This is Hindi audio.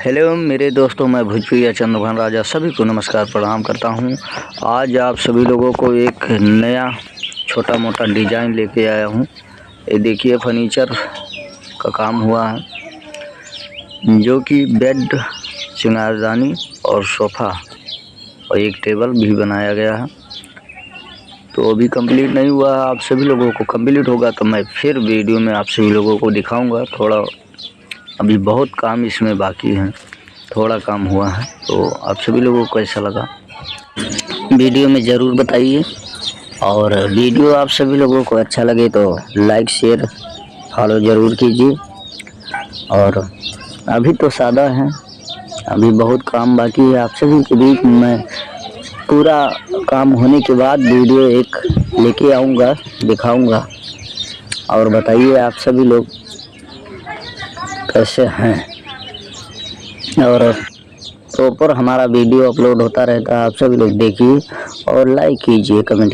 हेलो मेरे दोस्तों, मैं भोजपुरिया चंद्रभान राजा सभी को नमस्कार प्रणाम करता हूं। आज आप सभी लोगों को एक नया छोटा मोटा डिज़ाइन लेके आया हूं। ये देखिए फर्नीचर का काम हुआ है, जो कि बेड, सिंगारदानी और सोफ़ा और एक टेबल भी बनाया गया है। तो अभी कंप्लीट नहीं हुआ है, आप सभी लोगों को कंप्लीट होगा तो मैं फिर वीडियो में आप सभी लोगों को दिखाऊंगा। थोड़ा अभी बहुत काम इसमें बाकी है, थोड़ा काम हुआ है। तो आप सभी लोगों को कैसा लगा वीडियो में ज़रूर बताइए, और वीडियो आप सभी लोगों को अच्छा लगे तो लाइक शेयर फॉलो ज़रूर कीजिए। और अभी तो सादा है, अभी बहुत काम बाकी है। आप सभी के बीच मैं पूरा काम होने के बाद वीडियो एक लेके आऊँगा, दिखाऊँगा। और बताइए आप सभी लोग कैसे हैं। और प्रॉपर हमारा वीडियो अपलोड होता रहता है, आप सभी लोग देखिए और लाइक कीजिए, कमेंट